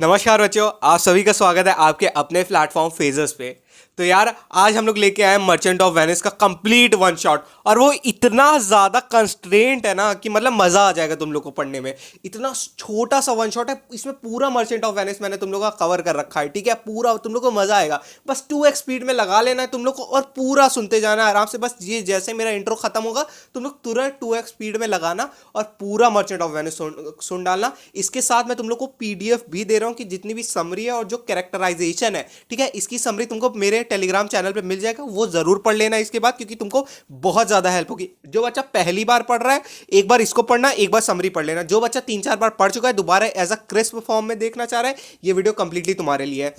नमस्कार बच्चों, आप सभी का स्वागत है आपके अपने प्लेटफॉर्म फेजर्स पे। तो यार आज हम लोग लेके आए मर्चेंट ऑफ वेनिस का कंप्लीट वन शॉट। और वो इतना ज़्यादा कंस्ट्रेंट है ना कि मतलब मज़ा आ जाएगा तुम लोग को पढ़ने में। इतना छोटा सा वन शॉट है, इसमें पूरा मर्चेंट ऑफ वेनिस मैंने तुम लोग का कवर कर रखा है। ठीक है, पूरा तुम लोग को मज़ा आएगा। बस 2x स्पीड में लगा लेना है तुम लोग को और पूरा सुनते जाना है आराम से। बस ये जैसे मेरा इंट्रो खत्म होगा तुम लोग तुरंत 2x स्पीड में लगाना और पूरा मर्चेंट ऑफ वेनिस सुन डालना। इसके साथ मैं तुम लोग को पीडीएफ भी दे रहा हूँ कि जितनी भी समरी है और जो कैरेक्टराइजेशन है, ठीक है, इसकी समरी तुमको मेरे टेलीग्राम चैनल पे मिल जाएगा। वो जरूर पढ़ लेना इसके बाद, क्योंकि तुमको बहुत ज्यादा हेल्प होगी। जो बच्चा पहली बार पढ़ रहा है एक बार इसको पढ़ना, एक बार समरी पढ़ लेना। जो बच्चा 3-4 बार पढ़ चुका है दोबारा एज अ क्रिस्प फॉर्म में देखना चाह रहा है, ये वीडियो कंप्लीटली तुम्हारे लिए है।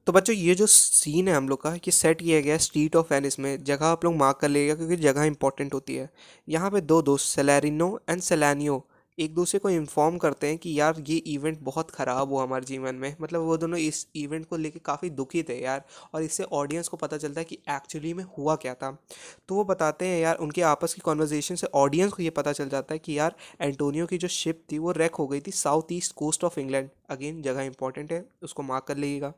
तो बच्चों ये जो सीन है हम लोग का, ये सेट किया गया है स्ट्रीट ऑफ वेनिस में। जगह आप लोग मार्क कर लेगा क्योंकि जगह इंपॉर्टेंट होती है। यहाँ पे दो दोस्त सेलेरिनो एंड सेलानियो एक दूसरे को इन्फॉर्म करते हैं कि यार ये इवेंट बहुत ख़राब हुआ हमारे जीवन में। मतलब वो दोनों इस इवेंट को लेके काफ़ी दुखी थे यार। और इससे ऑडियंस को पता चलता है कि एक्चुअली में हुआ क्या था। तो वो बताते हैं यार, उनके आपस की कॉन्वर्जेसन से ऑडियंस को ये पता चल जाता है कि यार एंटोनियो की जो शिप थी वो रैक हो गई थी south east coast of England. Again जगह इंपॉर्टेंट है, उसको मार्क कर लीजिएगा।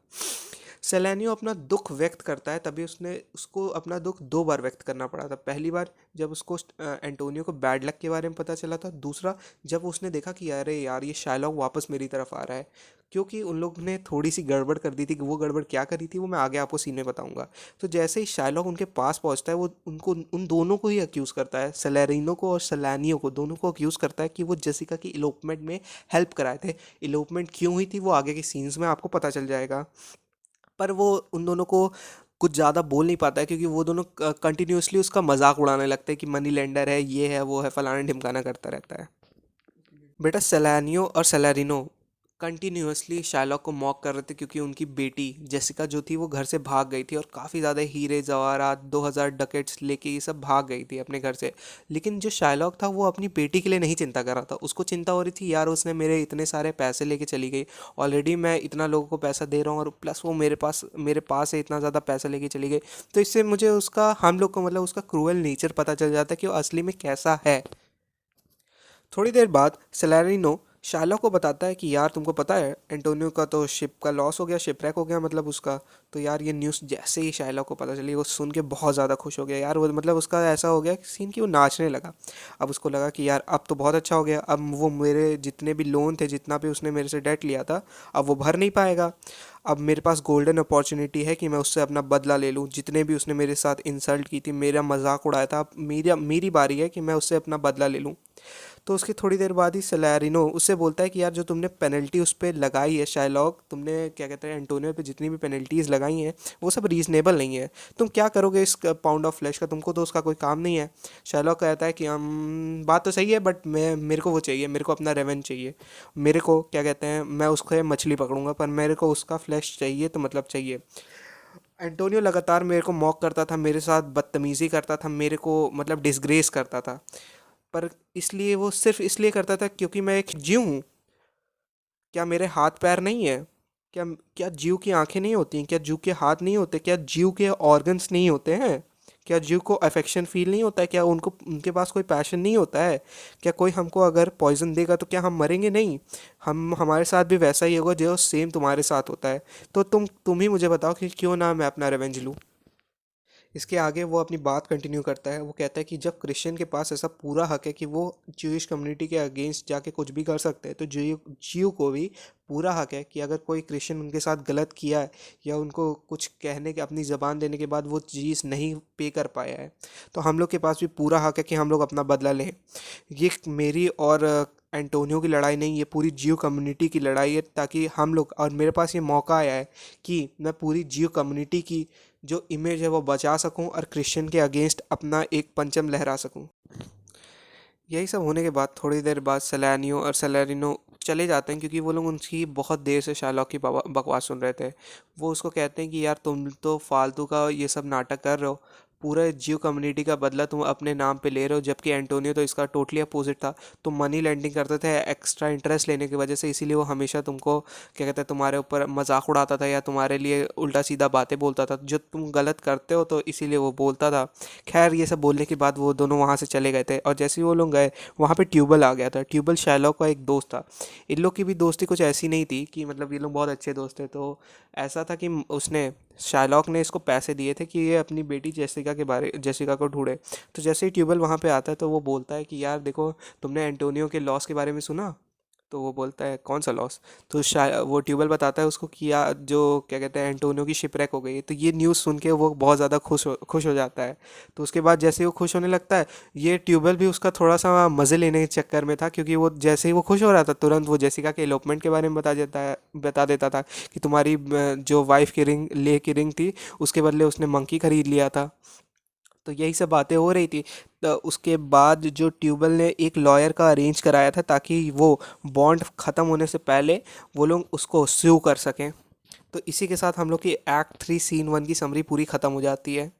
सेलेनियो अपना दुख व्यक्त करता है, तभी उसको अपना दुख दो बार व्यक्त करना पड़ा था। पहली बार जब उसको एंटोनियो को बैड लक के बारे में पता चला था। दूसरा जब उसने देखा कि अरे यार ये शाइलॉक वापस मेरी तरफ आ रहा है, क्योंकि उन लोग ने थोड़ी सी गड़बड़ कर दी थी। वो गड़बड़ क्या करी थी वो मैं आगे आपको सीन में बताऊंगा। तो जैसे ही शाइलॉक उनके पास पहुंचता है, वो उनको उन दोनों को ही अक्यूज़ करता है, सेलेरिनो को और सलानियो को, दोनों को अक्यूज़ करता है कि वो जेसिका की इलोपमेंट में हेल्प कराए थे। इलोपमेंट क्यों हुई थी वो आगे के सीन्स में आपको पता चल जाएगा। पर वो उन दोनों को कुछ ज़्यादा बोल नहीं पाता है, क्योंकि वो दोनों कंटिन्यूसली उसका मजाक उड़ाने लगते हैं कि मनी लेंडर है, ये है वो है, फलाना ढिमकाना करता रहता है। बेटा सेलानियो और सेलेरिनो कंटिन्यूसली शाइलॉक को मॉक कर रहे थे, क्योंकि उनकी बेटी जेसिका जो थी वो घर से भाग गई थी और काफ़ी ज़्यादा हीरे जवाहरात 2000 डकेट्स लेके ये सब भाग गई थी अपने घर से। लेकिन जो शाइलॉक था वो अपनी बेटी के लिए नहीं चिंता कर रहा था। उसको चिंता हो रही थी यार उसने मेरे इतने सारे पैसे लेके चली गई। ऑलरेडी मैं इतना लोगों को पैसा दे रहा हूँ और प्लस वो मेरे पास से इतना ज़्यादा पैसा लेके चली गई। तो इससे मुझे उसका, हम लोग को मतलब उसका क्रूअल नेचर पता चल जाता है कि वो असली में कैसा है। थोड़ी देर बाद सेलेरिनो शार्लॉक को बताता है कि यार तुमको पता है एंटोनियो का तो शिप का लॉस हो गया, शिपरेक हो गया मतलब उसका। तो यार ये न्यूज़ जैसे ही शार्लॉक को पता चली वो सुन के बहुत ज़्यादा खुश हो गया यार। वो मतलब उसका ऐसा हो गया सीन कि वो नाचने लगा। अब उसको लगा कि यार अब तो बहुत अच्छा हो गया, अब वो मेरे जितने भी लोन थे, जितना भी उसने मेरे से डेट लिया था, अब वो भर नहीं पाएगा। अब मेरे पास गोल्डन अपॉर्चुनिटी है कि मैं उससे अपना बदला ले लूँ। जितने भी उसने मेरे साथ इंसल्ट की थी, मेरा मजाक उड़ाया था, अब मेरी मेरी बारी है कि मैं उससे अपना बदला ले लूँ। तो उसकी थोड़ी देर बाद ही सलारिनो उससे बोलता है कि यार जो तुमने पेनल्टी उस पर लगाई है शाइलॉक, तुमने क्या कहते हैं एंटोनियो पे जितनी भी पेनल्टीज़ लगाई हैं वो सब रीज़नेबल नहीं है। तुम क्या करोगे इस पाउंड ऑफ फ्लैश का, तुमको तो उसका कोई काम नहीं है। शाइलॉक कहता है कि हम बात तो सही है, बट मेरे को वो चाहिए, मेरे को अपना रेवेंज चाहिए। मेरे को क्या कहते हैं, मैं उसको मछली पकड़ूंगा पर मेरे को उसका फ्लैश चाहिए, तो मतलब चाहिए। एंटोनियो लगातार मेरे को मॉक करता था, मेरे साथ बदतमीज़ी करता था, मेरे को मतलब डिसग्रेस करता था। पर इसलिए वो सिर्फ इसलिए करता था क्योंकि मैं एक जीव हूँ। क्या मेरे हाथ पैर नहीं है? क्या क्या जीव की आंखें नहीं होती हैं? क्या जीव के हाथ नहीं होते? क्या जीव के ऑर्गन्स नहीं होते हैं? क्या जीव को अफेक्शन फील नहीं होता है? क्या उनको उनके पास कोई पैशन नहीं होता है? क्या कोई हमको अगर पॉइजन देगा तो क्या हम मरेंगे नहीं? हम हमारे साथ भी वैसा ही होगा जो सेम तुम्हारे साथ होता है। तो तुम ही मुझे बताओ कि क्यों ना मैं अपना रिवेंज लूँ। इसके आगे वो अपनी बात कंटिन्यू करता है। वो कहता है कि जब क्रिश्चियन के पास ऐसा पूरा हक है कि वो ज्यूइश कम्युनिटी के अगेंस्ट जाके कुछ भी कर सकते हैं, तो जीव को भी पूरा हक है कि अगर कोई क्रिश्चियन उनके साथ गलत किया है या उनको कुछ कहने के, अपनी ज़बान देने के बाद वो चीज़ नहीं पे कर पाया है, तो हम लोग के पास भी पूरा हक है कि हम लोग अपना बदला लें। ये मेरी और एंटोनियो की लड़ाई नहीं, ये पूरी जियो कम्युनिटी की लड़ाई है। ताकि हम लोग, और मेरे पास ये मौका आया है कि मैं पूरी जियो कम्युनिटी की जो इमेज है वो बचा सकूं और क्रिश्चियन के अगेंस्ट अपना एक पंचम लहरा सकूं। यही सब होने के बाद थोड़ी देर बाद सलानियो और सलारिनो चले जाते हैं, क्योंकि वो लोग उनकी बहुत देर से शार्लॉक की बकवास सुन रहे थे। वो उसको कहते हैं कि यार तुम तो फालतू का ये सब नाटक कर रहे हो, पूरा जियो कम्युनिटी का बदला तुम अपने नाम पे ले रहे हो, जबकि एंटोनियो तो इसका टोटली अपोजिट था। तुम मनी लेंडिंग करते थे एक्स्ट्रा इंटरेस्ट लेने की वजह से, इसीलिए वो हमेशा तुमको क्या कहते हैं तुम्हारे ऊपर मजाक उड़ाता था या तुम्हारे लिए उल्टा सीधा बातें बोलता था जो तुम गलत करते हो, तो इसीलिए वो बोलता था। खैर ये सब बोलने के बाद वो दोनों वहाँ से चले गए थे, और जैसे ही वो लोग गए वहाँ पे ट्यूबल आ गया था। ट्यूबल शाइलॉक का एक दोस्त था। इन लोग की भी दोस्ती कुछ ऐसी नहीं थी कि मतलब ये लोग बहुत अच्छे दोस्त थे। तो ऐसा था कि उसने शाइलॉक ने इसको पैसे दिए थे कि ये अपनी बेटी जेसिका को ढूंढे। तो जैसे ही ट्यूबल वहाँ पे आता है तो वो बोलता है कि यार देखो, तुमने एंटोनियो के लॉस के बारे में सुना? तो वो बोलता है कौन सा लॉस? तो वो ट्यूबल बताता है उसको कि यार जो क्या कहते हैं एंटोनियो की शिपरेक हो गई है। तो ये न्यूज़ सुन के वो बहुत ज़्यादा खुश हो जाता है। तो उसके बाद जैसे ही वो खुश होने लगता है, ये ट्यूबल भी उसका थोड़ा सा मज़े लेने के चक्कर में था, क्योंकि वो जैसे ही वो खुश हो रहा था तुरंत वो जेसिका के एलोपमेंट के बारे में बता देता था कि तुम्हारी जो वाइफ की रिंग थी, उसके बदले उसने मंकी खरीद लिया था। तो यही सब बातें हो रही थी। तो उसके बाद जो ट्यूबल ने एक लॉयर का अरेंज कराया था ताकि वो बॉन्ड ख़त्म होने से पहले वो लोग उसको स्यू कर सकें। तो इसी के साथ हम लोग की एक्ट 3 सीन 1 की समरी पूरी ख़त्म हो जाती है।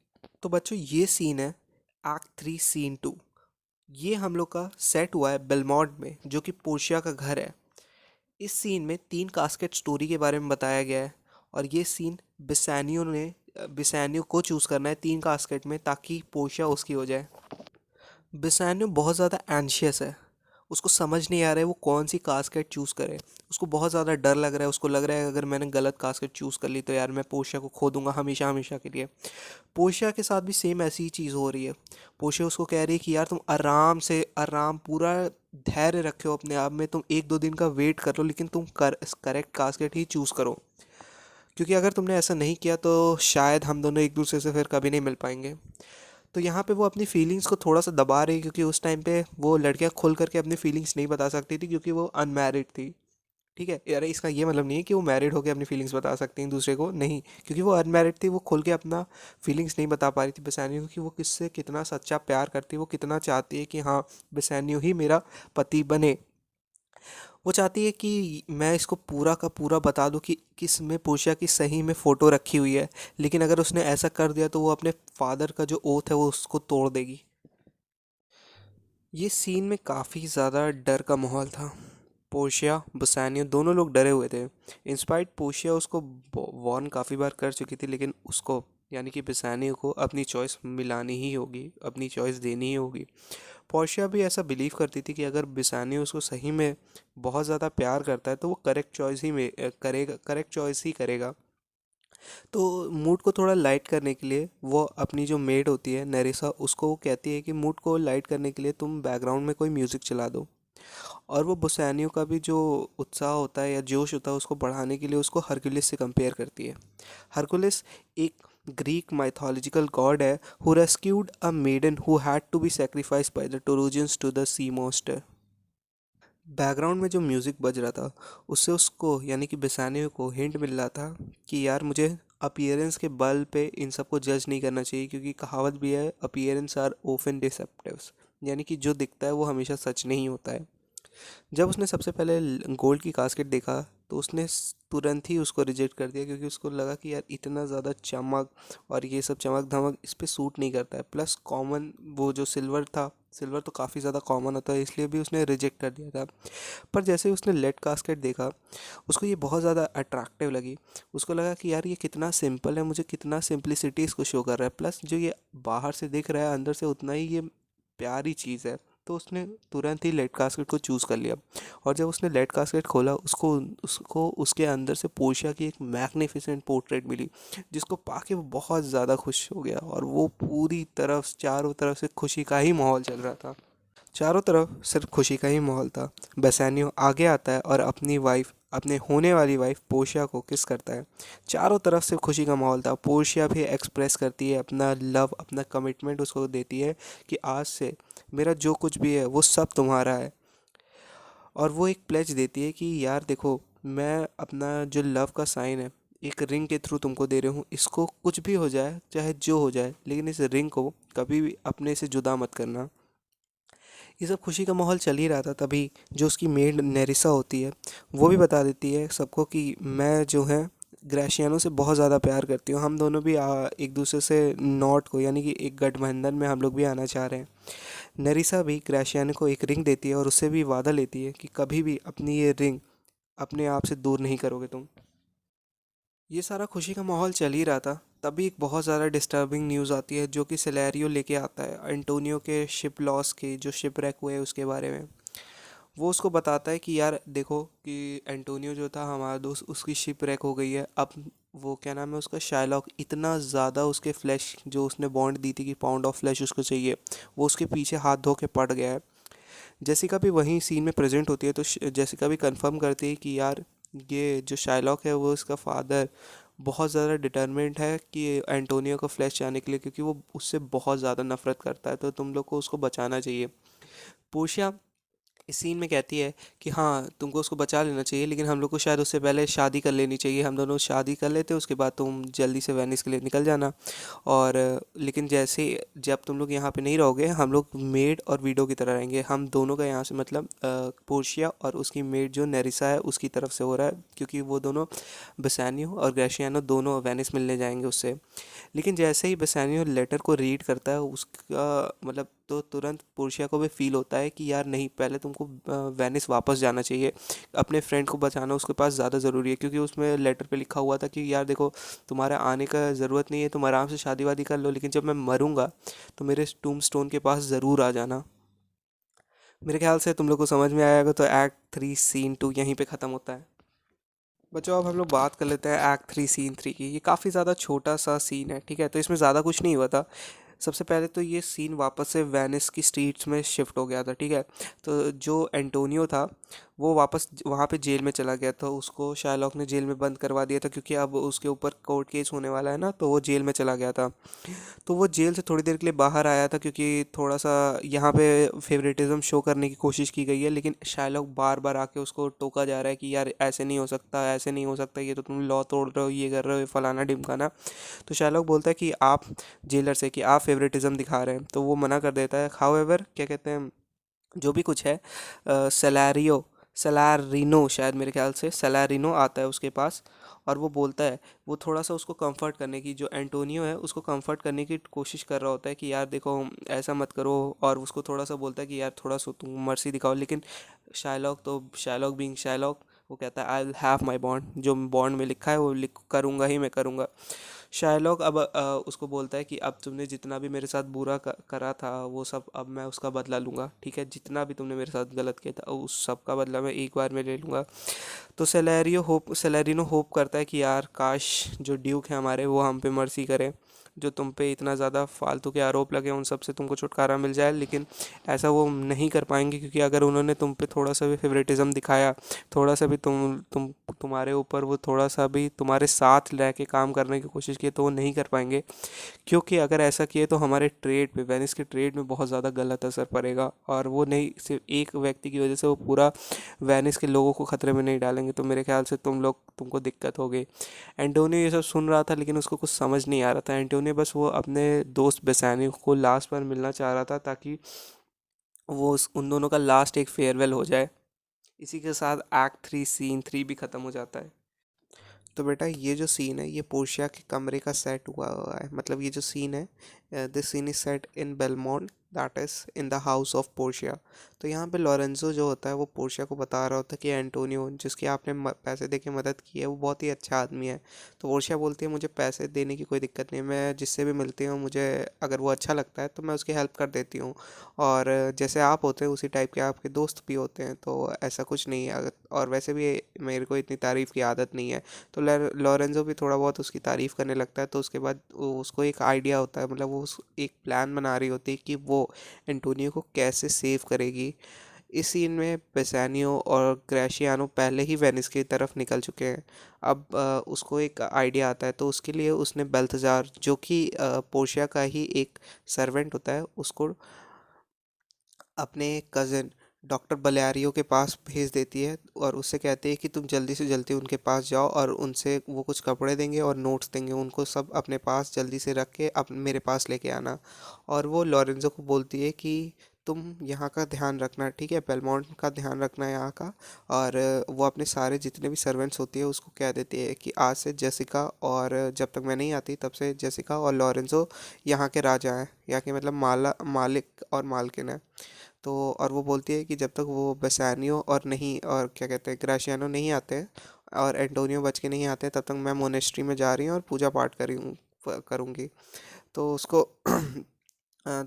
तो बच्चों ये सीन है एक्ट 3 सीन 2। ये हम लोग का सेट हुआ है बेलमोंट में, जो कि पोर्शिया का घर है। इस सीन में 3 कास्केट स्टोरी के बारे में बताया गया है, और ये सीन बिसानियो को चूज़ करना है 3 कास्केट में ताकि पोर्शिया उसकी हो जाए। बिसानियो बहुत ज़्यादा एंशियस है। उसको समझ नहीं आ रहा है वो कौन सी कास्केट चूज़ करे। उसको बहुत ज़्यादा डर लग रहा है। उसको लग रहा है अगर मैंने गलत कास्केट चूज़ कर ली तो यार मैं पोर्शिया को खो दूंगा हमेशा हमेशा के लिए। पोर्शिया के साथ भी सेम ऐसी ही चीज़ हो रही है। पोर्शिया उसको कह रही है कि यार तुम आराम से आराम पूरा धैर्य रखे हो अपने आप में, तुम 1-2 दिन का वेट कर लो, लेकिन तुम करेक्ट कास्केट ही चूज़ करो, क्योंकि अगर तुमने ऐसा नहीं किया तो शायद हम दोनों एक दूसरे से फिर कभी नहीं मिल पाएंगे। तो यहाँ पे वो अपनी फीलिंग्स को थोड़ा सा दबा रही है, क्योंकि उस टाइम पे वो लड़कियाँ खुल करके अपनी फीलिंग्स नहीं बता सकती थी, क्योंकि वो अनमैरिड थी। ठीक है यार, इसका ये मतलब नहीं है कि वो मैरिड होकर अपनी फीलिंग्स बता सकती हैं दूसरे को, नहीं, क्योंकि वो अनमैरिड थी। वो खुल के अपना फीलिंग्स नहीं बता पा रही थी बेसानियो को कि वो किससे कितना सच्चा प्यार करती है, वो कितना चाहती है कि हाँ बेसानियो ही मेरा पति बने। वो चाहती है कि मैं इसको पूरा का पूरा बता दूं कि किस में पोशिया की सही में फ़ोटो रखी हुई है, लेकिन अगर उसने ऐसा कर दिया तो वो अपने फादर का जो ओथ है वो उसको तोड़ देगी। ये सीन में काफ़ी ज़्यादा डर का माहौल था। पोर्शिया बसानियो दोनों लोग डरे हुए थे। इंस्पाइट पोर्शिया उसको वॉर्न काफ़ी बार कर चुकी थी, लेकिन उसको यानी कि बसानियो को अपनी चॉइस मिलानी ही होगी, अपनी चॉइस देनी ही होगी। पोर्शिया भी ऐसा बिलीव करती थी कि अगर बिसानियो उसको सही में बहुत ज़्यादा प्यार करता है तो वो करेक्ट चॉइस ही करेगा। तो मूड को थोड़ा लाइट करने के लिए वो अपनी जो मेड होती है नरिसा, उसको वो कहती है कि मूड को लाइट करने के लिए तुम बैकग्राउंड में कोई म्यूज़िक चला दो। और वो बुसैनियों का भी जो उत्साह होता है या जोश होता है उसको बढ़ाने के लिए उसको हरकुलिस से कंपेयर करती है। हरकुलिस एक ग्रीक माइथोलॉजिकल गॉड है who rescued a maiden who had to be sacrificed by the Trojans to the sea monster. Background में जो म्यूज़िक बज रहा था उससे उसको यानी कि बेसानियो को हिंट मिल रहा था कि यार मुझे अपीयरेंस के बल पे इन सबको जज नहीं करना चाहिए, क्योंकि कहावत भी है अपीयरेंस आर ओफन डिसेप्टिव्स, यानी कि जो दिखता है वो हमेशा सच नहीं होता है। जब उसने सबसे पहले गोल्ड की कास्केट देखा तो उसने तुरंत ही उसको रिजेक्ट कर दिया, क्योंकि उसको लगा कि यार इतना ज़्यादा चमक और ये सब चमक धमक इस पे सूट नहीं करता है। प्लस कॉमन वो जो सिल्वर था, सिल्वर तो काफ़ी ज़्यादा कॉमन होता है, इसलिए भी उसने रिजेक्ट कर दिया था। पर जैसे ही उसने लेड कास्केट देखा उसको ये बहुत ज़्यादा अट्रैक्टिव लगी। उसको लगा कि यार ये कितना सिंपल है, मुझे कितना सिंप्लिसिटी इसको शो कर रहा है, प्लस जो ये बाहर से दिख रहा है अंदर से उतना ही ये प्यारी चीज़ है। तो उसने तुरंत ही लेड कास्केट को चूज़ कर लिया। और जब उसने लेड कास्केट खोला उसको उसको उसके अंदर से पोर्शिया की एक मैग्निफिसेंट पोर्ट्रेट मिली, जिसको पाके वो बहुत ज़्यादा खुश हो गया, और वो पूरी तरफ चारों तरफ से खुशी का ही माहौल चल रहा था। चारों तरफ सिर्फ खुशी का ही माहौल था। बेसानियो आगे आता है और अपने होने वाली वाइफ पोर्शिया को किस करता है। चारों तरफ से खुशी का माहौल था। पोर्शिया भी एक्सप्रेस करती है अपना लव, अपना कमिटमेंट उसको देती है कि आज से मेरा जो कुछ भी है वो सब तुम्हारा है। और वो एक प्लेज देती है कि यार देखो, मैं अपना जो लव का साइन है एक रिंग के थ्रू तुमको दे रही हूँ, इसको कुछ भी हो जाए चाहे जो हो जाए, लेकिन इस रिंग को कभी भी अपने से जुदा मत करना। ये सब खुशी का माहौल चल ही रहा था, तभी जो उसकी मेड नेरिसा होती है वो भी बता देती है सबको कि मैं जो है ग्रेशियानो से बहुत ज़्यादा प्यार करती है। हम दोनों भी एक दूसरे से नॉट को यानी कि एक गठबंधन में हम लोग भी आना चाह रहे हैं। नरिसा भी ग्रेशियानो को एक रिंग देती है और उससे भी वादा लेती है कि कभी भी अपनी ये रिंग अपने आप से दूर नहीं करोगे तुम। ये सारा खुशी का माहौल चल ही रहा था, तभी एक बहुत ज़्यादा डिस्टर्बिंग न्यूज़ आती है जो कि सिलेरियो लेके आता है एंटोनियो के शिप लॉस के, जो शिप wreck हुए उसके बारे में। वो उसको बताता है कि यार देखो कि एंटोनियो जो था हमारा दोस्त, उसकी शिप wreck हो गई है। अब वो क्या नाम है उसका, शाइलॉक, इतना ज़्यादा उसके फ्लैश जो उसने बॉन्ड दी थी कि पाउंड ऑफ फ्लैश उसको चाहिए, वो उसके पीछे हाथ धो के पड़ गया है। जेसिका भी वहीं सीन में प्रेजेंट होती है, तो जेसिका भी कंफर्म करती है कि यार ये जो शाइलॉक है वो इसका फादर बहुत ज़्यादा डिटर्मेंट है कि एंटोनियो को फ्लैश जाने के लिए, क्योंकि वो उससे बहुत ज़्यादा नफरत करता है, तो तुम लोग को उसको बचाना चाहिए। पोर्शिया इस सीन में कहती है कि हाँ तुमको उसको बचा लेना चाहिए, लेकिन हम लोग को शायद उससे पहले शादी कर लेनी चाहिए, हम दोनों शादी कर लेते उसके बाद तुम जल्दी से वेनिस के लिए निकल जाना। और लेकिन जैसे जब तुम लोग यहाँ पे नहीं रहोगे, हम लोग मेड और वीडो की तरह रहेंगे। हम दोनों का यहाँ से मतलब पोर्शिया और उसकी मेड जो नेरिसा है उसकी तरफ से हो रहा है, क्योंकि वो दोनों बसानियो और ग्रेशियानो दोनों वेनिस मिलने जाएंगे उससे। लेकिन जैसे ही बेसानियो लेटर को रीड करता है उसका मतलब, तो तुरंत पोर्शिया को भी फील होता है कि यार नहीं, पहले तुमको वेनिस वापस जाना चाहिए। अपने फ्रेंड को बचाना उसके पास ज़्यादा ज़रूरी है, क्योंकि उसमें लेटर पे लिखा हुआ था कि यार देखो, तुम्हारा आने का ज़रूरत नहीं है, तुम आराम से शादी वादी कर लो, लेकिन जब मैं मरूंगा तो मेरे टूम स्टोन के पास ज़रूर आ जाना। मेरे ख्याल से तुम लोग को समझ में आएगा। तो एक्ट 3 सीन 2 यहीं पे ख़त्म होता है। बच्चों अब हम लोग बात कर लेते हैं एक्ट 3 सीन 3 की। ये काफ़ी ज़्यादा छोटा सा सीन है, ठीक है, तो इसमें ज़्यादा कुछ नहीं हुआ था। सबसे पहले तो ये सीन वापस से वेनिस की स्ट्रीट्स में शिफ्ट हो गया था, ठीक है। तो जो एंटोनियो था वो वापस वहाँ पे जेल में चला गया था, उसको शायलॉक ने जेल में बंद करवा दिया था, क्योंकि अब उसके ऊपर कोर्ट केस होने वाला है ना, तो वो जेल में चला गया था। तो वो जेल से थोड़ी देर के लिए बाहर आया था, क्योंकि थोड़ा सा यहाँ पे फेवरेटिज्म शो करने की कोशिश की गई है, लेकिन शायलॉक बार बार आके उसको टोका जा रहा है कि यार ऐसे नहीं हो सकता, ऐसे नहीं हो सकता, ये तो तुम लॉ तोड़ रहे हो, ये कर रहे हो, फलाना ढिमकाना। तो शायलॉक बोलता है कि आप जेलर से कि आप फेवरेटिज्म दिखा रहे हैं, तो वो मना कर देता है। हाउएवर क्या कहते हैं, जो भी कुछ है, सेलारियो सलारिनो, शायद मेरे ख्याल से सलारिनो आता है उसके पास, और वो बोलता है, वो थोड़ा सा उसको कंफर्ट करने की, जो एंटोनियो है उसको कंफर्ट करने की कोशिश कर रहा होता है कि यार देखो ऐसा मत करो, और उसको थोड़ा सा बोलता है कि यार थोड़ा सा तुम मर्सी दिखाओ। लेकिन शाइलॉक बीइंग शाइलॉक, वो कहता है I will have my bond, जो बॉन्ड में लिखा है वो लिख करूँगा ही, मैं करूँगा। शायलॉक अब उसको बोलता है कि अब तुमने जितना भी मेरे साथ बुरा करा था वो सब अब मैं उसका बदला लूँगा, ठीक है, जितना भी तुमने मेरे साथ गलत किया था उस सब का बदला मैं एक बार में ले लूँगा। तो सेलेरिनो होप करता है कि यार काश जो ड्यूक है हमारे वो हम पे मर्सी करे, जो तुम पे इतना ज़्यादा फालतू के आरोप लगे उन सब से तुमको छुटकारा मिल जाए। लेकिन ऐसा वो नहीं कर पाएंगे, क्योंकि अगर उन्होंने तुम पे थोड़ा सा भी फेवरेटिज्म दिखाया, थोड़ा सा भी तुम्हारे ऊपर वो थोड़ा सा भी तुम्हारे साथ रह के काम करने की कोशिश की, तो वो नहीं कर पाएंगे। क्योंकि अगर ऐसा किए तो हमारे ट्रेड पे, वेनिस के ट्रेड में बहुत ज़्यादा गलत असर पड़ेगा, और वो नहीं सिर्फ एक व्यक्ति की वजह से वो पूरा वेनिस के लोगों को ख़तरे में नहीं डालेंगे। तो मेरे ख्याल से तुमको दिक्कत होगी। एंटोनियो ये सब सुन रहा था, लेकिन उसको कुछ समझ नहीं आ रहा था। एंटोनियो बस वो अपने दोस्त बेसानियो को लास्ट बार मिलना चाह रहा था, ताकि वो उन दोनों का लास्ट एक फेयरवेल हो जाए। इसी के साथ एक्ट 3 सीन 3 भी ख़त्म हो जाता है। तो बेटा ये जो सीन है ये पोर्शिया के कमरे का सेट हुआ हुआ है, मतलब ये जो सीन है, this scene is set in Belmont, that is in the house of Portia. तो यहाँ पे लॉरेंजो जो होता है वो पोर्शिया को बता रहा होता है कि एंटोनियो जिसकी आपने पैसे दे के मदद की है वो बहुत ही अच्छा आदमी है। तो पोर्शिया बोलती है मुझे पैसे देने की कोई दिक्कत नहीं है, मैं जिससे भी मिलती हूँ मुझे अगर वो अच्छा लगता है तो मैं उसकी हेल्प कर देती हूँ, और जैसे आप होते हैं उसी टाइप के आपके दोस्त भी होते हैं, तो ऐसा कुछ नहीं है। और वैसे भी मेरे को इतनी तारीफ़ की आदत नहीं है। तो लॉरेंजो भी थोड़ा बहुत उसकी तारीफ़ करने लगता है। तो उसके बाद उसको एक आइडिया होता है, मतलब वो एक प्लान बना रही होती है कि वो एंटोनियो को कैसे सेव करेगी। इस सीन में बेसानियो और ग्रेशियानो पहले ही वेनिस की तरफ निकल चुके हैं। अब उसको एक आइडिया आता है, तो उसके लिए उसने बेल्थजार, जो कि पोर्शिया का ही एक सर्वेंट होता है, उसको अपने कज़न डॉक्टर बलियारियो के पास भेज देती है, और उससे कहती है कि तुम जल्दी से जल्दी उनके पास जाओ, और उनसे वो कुछ कपड़े देंगे और नोट्स देंगे, उनको सब अपने पास जल्दी से रख के मेरे पास लेके आना। और वो लॉरेंजो को बोलती है कि तुम यहाँ का ध्यान रखना, ठीक है, बेलमोंट का ध्यान रखना यहाँ का। और वो अपने सारे जितने भी सर्वेंट्स होती है उसको कह देती है कि आज से जेसिका, और जब तक मैं नहीं आती तब से जेसिका और लॉरेंजो यहाँ के राजा हैं, यहाँ के मतलब मालिक और मालकिन है। तो और वो बोलती है कि जब तक वो बेसानियो और नहीं, और क्या कहते हैं, ग्राशियानो नहीं आते हैं और एंटोनियो बच के नहीं आते, तब तक मैं मोनेस्ट्री में जा रही हूँ और पूजा पाठ करूँगी। तो उसको